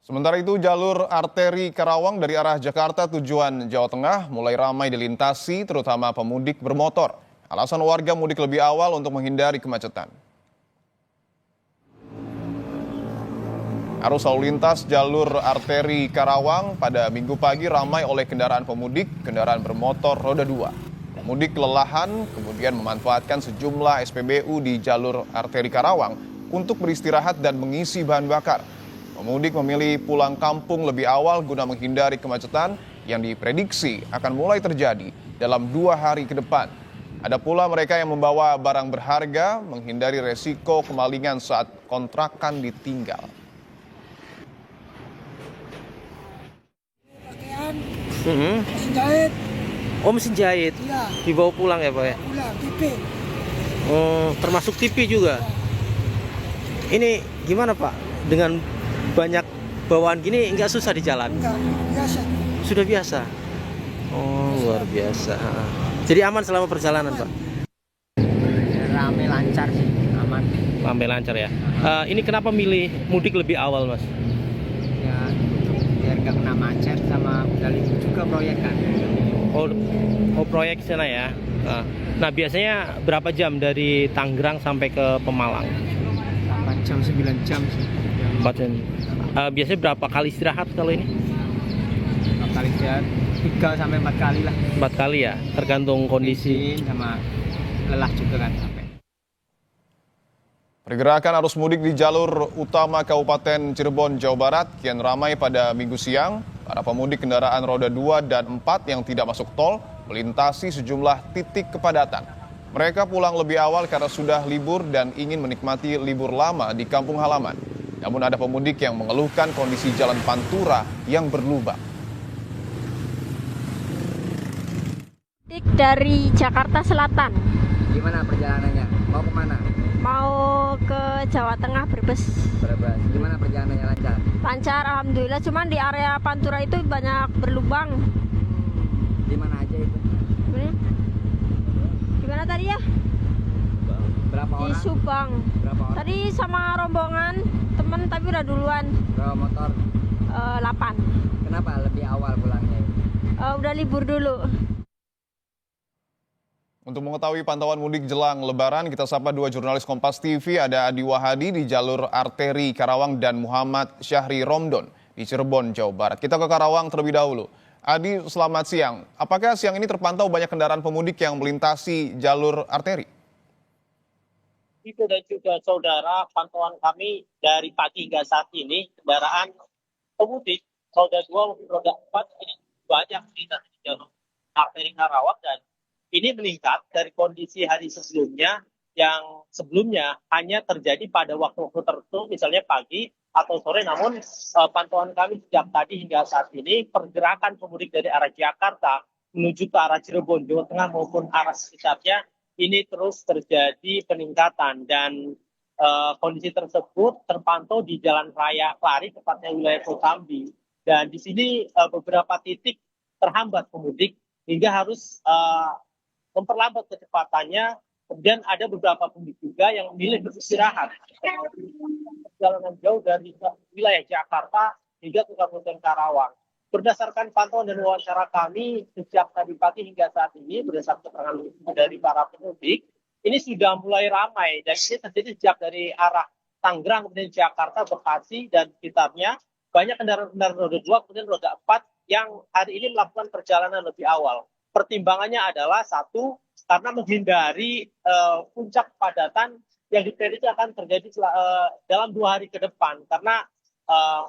Sementara itu, jalur arteri Karawang dari arah Jakarta tujuan Jawa Tengah mulai ramai dilintasi, terutama pemudik bermotor. Alasan warga mudik lebih awal untuk menghindari kemacetan. Arus lalu lintas jalur arteri Karawang pada Minggu pagi ramai oleh kendaraan pemudik, kendaraan bermotor roda 2. Pemudik kelelahan kemudian memanfaatkan sejumlah SPBU di jalur arteri Karawang untuk beristirahat dan mengisi bahan bakar. Pemudik memilih pulang kampung lebih awal guna menghindari kemacetan yang diprediksi akan mulai terjadi dalam 2 hari ke depan. Ada pula mereka yang membawa barang berharga menghindari resiko kemalingan saat kontrakan ditinggal. Pakaian, mesin jahit, Oh, mesin jahit. iya, Dibawa pulang ya, Pak ya? pulang, TV. Termasuk TV juga. Ini gimana, Pak? Dengan banyak bawaan gini nggak susah di jalan? Enggak, biasa. Sudah biasa. Oh, luar biasa. Jadi aman selama perjalanan, Pak? Rame lancar sih, aman. Sampai lancar ya. Ini kenapa milih mudik lebih awal, Mas? Ya biar gak kena macet sama udah libur juga proyek kan. Oh, proyek sana ya. Nah, biasanya berapa jam dari Tangerang sampai ke Pemalang? 8 jam 9 jam sih. 4 jam. Biasanya berapa kali istirahat kalau ini? Kali jalan 3 sampai 4 kali lah. 4 kali ya, tergantung kondisi. Bensin sama lelah juga kan sampai. Pergerakan arus mudik di jalur utama Kabupaten Cirebon, Jawa Barat kian ramai pada Minggu siang. Para pemudik kendaraan roda 2 dan 4 yang tidak masuk tol melintasi sejumlah titik kepadatan. Mereka pulang lebih awal karena sudah libur dan ingin menikmati libur lama di kampung halaman. Namun ada pemudik yang mengeluhkan kondisi jalan Pantura yang berlubang. Dari Jakarta Selatan Gimana perjalanannya? Mau kemana? mau ke Jawa Tengah Brebes. Brebes. Gimana perjalanannya lancar? Lancar alhamdulillah, cuman di area Pantura itu banyak berlubang. Di mana aja itu? Gimana tadi ya? Berapa Di orang? Subang. Berapa orang? Tadi sama rombongan temen tapi udah duluan. Berapa motor? 8. Kenapa lebih awal pulangnya? Udah libur dulu. Untuk mengetahui pantauan mudik jelang Lebaran, kita sapa 2 jurnalis Kompas TV, ada Adi Wahadi di jalur arteri Karawang dan Muhammad Syahri Romdon di Cirebon, Jawa Barat. Kita ke Karawang terlebih dahulu. Adi, selamat siang. Apakah siang ini terpantau banyak kendaraan pemudik yang melintasi jalur arteri? Itu dan juga saudara, pantauan kami dari pagi hingga saat ini, kendaraan pemudik roda 2 maupun roda 4 ini banyak di jalur arteri Karawang, dan ini meningkat dari kondisi hari sebelumnya yang sebelumnya hanya terjadi pada waktu-waktu tertentu, misalnya pagi atau sore. Namun pantauan kami sejak tadi hingga saat ini, pergerakan pemudik dari arah Jakarta menuju ke arah Cirebon, Jawa Tengah maupun arah sekitarnya ini terus terjadi peningkatan, dan kondisi tersebut terpantau di Jalan Raya Klari, tepatnya wilayah Kosambi. Dan di sini beberapa titik terhambat pemudik hingga harus memperlambat kecepatannya. Kemudian ada beberapa pemudik juga yang memilih beristirahat perjalanan jauh dari wilayah Jakarta hingga ke Kabupaten Karawang. Berdasarkan pantauan dan wawancara kami sejak tadi pagi hingga saat ini, berdasarkan keterangan dari para pemudik, ini sudah mulai ramai, dan ini terjadi sejak dari arah Tangerang, kemudian Jakarta, Bekasi, dan sekitarnya. Banyak kendaraan roda 2, kemudian roda 4 yang hari ini melakukan perjalanan lebih awal. Pertimbangannya adalah satu, karena menghindari puncak kepadatan yang diprediksi akan terjadi dalam 2 hari ke depan, karena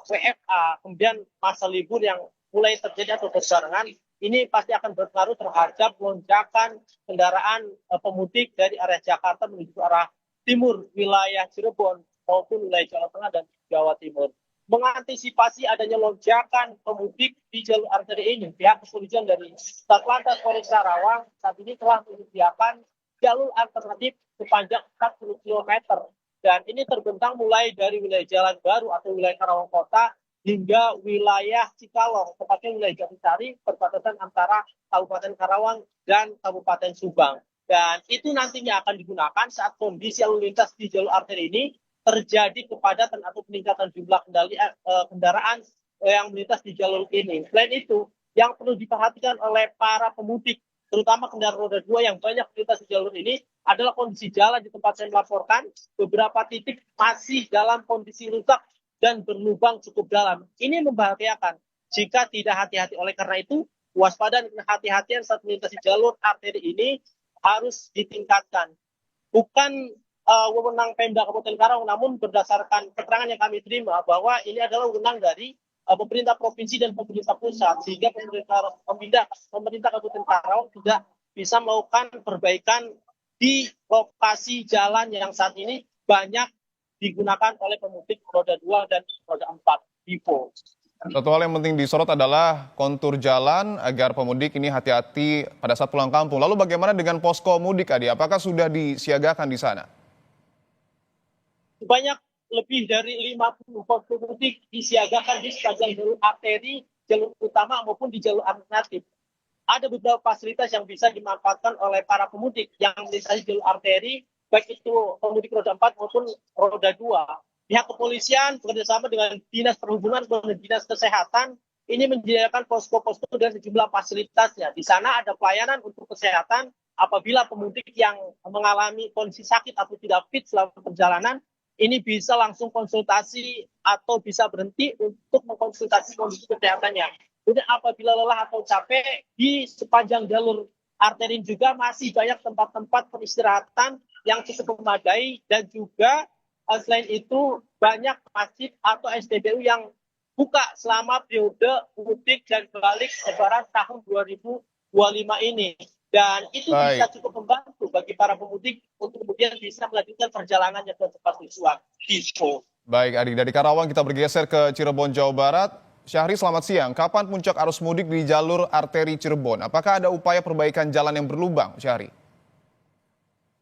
WFA, kemudian masa libur yang mulai terjadi atau berbarengan, ini pasti akan berpengaruh terhadap lonjakan kendaraan pemudik dari arah Jakarta menuju arah timur wilayah Cirebon maupun wilayah Jawa Tengah dan Jawa Timur. Mengantisipasi adanya lonjakan pemudik di jalur arteri ini, pihak kepolisian dari Satlantas Polres Karawang saat ini telah menyediakan jalur alternatif sepanjang 40 km. Dan ini terbentang mulai dari wilayah Jalan Baru atau wilayah Karawang Kota hingga wilayah Cikalong, tepatnya wilayah Jatisari, perbatasan antara Kabupaten Karawang dan Kabupaten Subang. Dan itu nantinya akan digunakan saat kondisi lalu lintas di jalur arteri ini terjadi kepadatan atau peningkatan jumlah kendaraan yang melintas di jalur ini. Selain itu, yang perlu diperhatikan oleh para pemudik, terutama kendaraan roda 2 yang banyak melintas di jalur ini, adalah kondisi jalan di tempat saya melaporkan. Beberapa titik masih dalam kondisi rusak dan berlubang cukup dalam. Ini membahayakan jika tidak hati-hati. Oleh karena itu, waspada dan hati-hatian saat melintasi jalur arteri ini harus ditingkatkan. Bukan wewenang Pemda Kabupaten Karawang, namun berdasarkan keterangan yang kami terima bahwa ini adalah wewenang dari pemerintah provinsi dan pemerintah pusat, sehingga pemerintah Kabupaten Karawang tidak bisa melakukan perbaikan di lokasi jalan yang saat ini banyak digunakan oleh pemudik roda 2 dan roda 4 Dipo. Satu hal yang penting disorot adalah kontur jalan agar pemudik ini hati-hati pada saat pulang kampung. Lalu bagaimana dengan posko mudik, Adi? Apakah sudah disiagakan di sana? Banyak lebih dari 50 posko mudik disiagakan di sepanjang jalur arteri, jalur utama maupun di jalur alternatif. Ada beberapa fasilitas yang bisa dimanfaatkan oleh para pemudik yang melintasi jalur arteri, baik itu pemudik roda 4 maupun roda 2. Pihak kepolisian bekerjasama dengan Dinas Perhubungan dan Dinas Kesehatan ini menyediakan posko-posko dan sejumlah fasilitasnya. Di sana ada pelayanan untuk kesehatan apabila pemudik yang mengalami kondisi sakit atau tidak fit selama perjalanan, ini bisa langsung konsultasi atau bisa berhenti untuk mengkonsultasi kondisi kesehatannya. Kemudian apabila lelah atau capek, di sepanjang jalur arteri juga masih banyak tempat-tempat peristirahatan yang cukup memadai, dan juga selain itu banyak masjid atau SPBU yang buka selama periode mudik dan balik lebaran tahun 2025 ini. Dan itu bisa cukup membantu bagi para pemudik untuk kemudian bisa melanjutkan perjalanannya ke tempat tujuan. Baik, Adi, dari Karawang kita bergeser ke Cirebon, Jawa Barat. Syahri, selamat siang. Kapan puncak arus mudik di jalur arteri Cirebon? Apakah ada upaya perbaikan jalan yang berlubang, Syahri?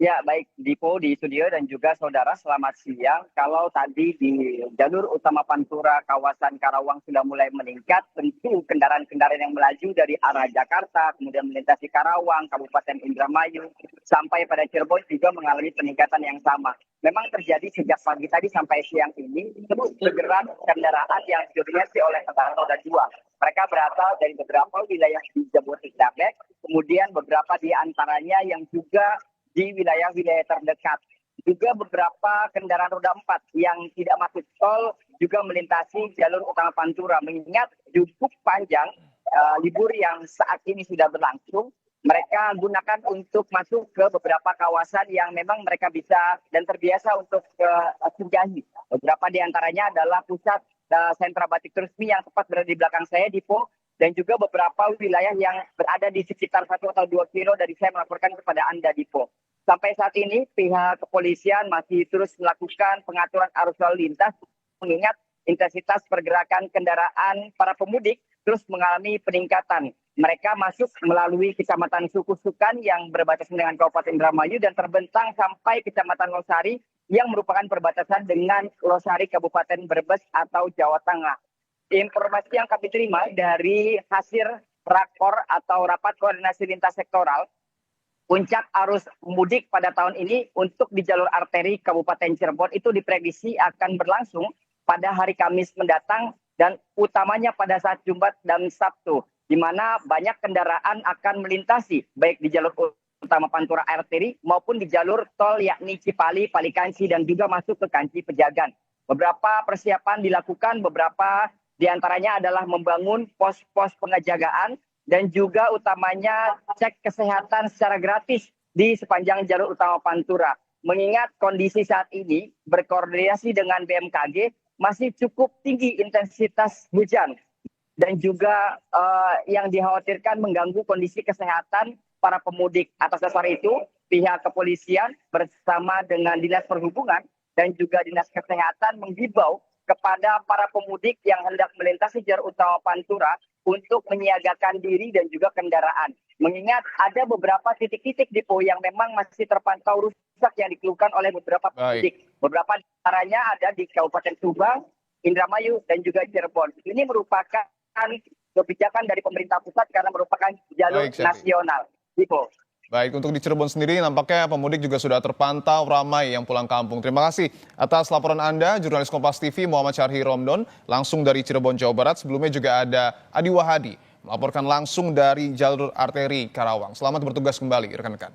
Ya, baik Dipo di studio dan juga saudara, selamat siang. Kalau tadi di jalur utama Pantura kawasan Karawang sudah mulai meningkat, tentu kendaraan-kendaraan yang melaju dari arah Jakarta, kemudian melintasi Karawang, Kabupaten Indramayu, sampai pada Cirebon juga mengalami peningkatan yang sama. Memang terjadi sejak pagi tadi sampai siang ini, terus bergerak kendaraan yang didominasi oleh kendaraan roda 2. Mereka berasal dari beberapa wilayah di Jabodetabek, kemudian beberapa di antaranya yang juga di wilayah-wilayah terdekat. Juga beberapa kendaraan roda 4 yang tidak masuk tol juga melintasi jalur utama Pantura. Mengingat cukup panjang libur yang saat ini sudah berlangsung, mereka gunakan untuk masuk ke beberapa kawasan yang memang mereka bisa dan terbiasa untuk singgahi. Beberapa di antaranya adalah pusat sentra batik resmi yang tepat berada di belakang saya, Dipo, dan juga beberapa wilayah yang berada di sekitar 1 atau 2 kilo dari saya melaporkan kepada Anda, Dipo. Sampai saat ini pihak kepolisian masih terus melakukan pengaturan arus lalu lintas, mengingat intensitas pergerakan kendaraan para pemudik terus mengalami peningkatan. Mereka masuk melalui Kecamatan Sukusukan yang berbatasan dengan Kabupaten Indramayu dan terbentang sampai Kecamatan Losari yang merupakan perbatasan dengan Losari Kabupaten Brebes atau Jawa Tengah. Informasi yang kami terima dari hasil rakor atau rapat koordinasi lintas sektoral, puncak arus mudik pada tahun ini untuk di jalur arteri Kabupaten Cirebon itu diprediksi akan berlangsung pada hari Kamis mendatang dan utamanya pada saat Jumat dan Sabtu, di mana banyak kendaraan akan melintasi baik di jalur utama Pantura arteri maupun di jalur tol yakni Cipali, Palikanci dan juga masuk ke Kanci Pejagan. Beberapa persiapan dilakukan, beberapa di antaranya adalah membangun pos-pos penjagaan dan juga utamanya cek kesehatan secara gratis di sepanjang jalur utama Pantura. Mengingat kondisi saat ini berkoordinasi dengan BMKG masih cukup tinggi intensitas hujan dan juga yang dikhawatirkan mengganggu kondisi kesehatan para pemudik. Atas dasar itu, pihak kepolisian bersama dengan Dinas Perhubungan dan juga Dinas Kesehatan menghibau kepada para pemudik yang hendak melintasi jalur utama Pantura untuk menyiagakan diri dan juga kendaraan. Mengingat ada beberapa titik-titik depo yang memang masih terpantau rusak yang dikeluhkan oleh beberapa pemudik. Beberapa antaranya ada di Kabupaten Subang, Indramayu, dan juga Cirebon. Ini merupakan kebijakan dari pemerintah pusat karena merupakan jalur nasional. Depo. Baik, untuk di Cirebon sendiri nampaknya pemudik juga sudah terpantau ramai yang pulang kampung. Terima kasih atas laporan Anda, jurnalis Kompas TV Muhammad Syarhi Romdon, langsung dari Cirebon, Jawa Barat. Sebelumnya juga ada Adi Wahadi, melaporkan langsung dari jalur arteri Karawang. Selamat bertugas kembali, rekan-rekan.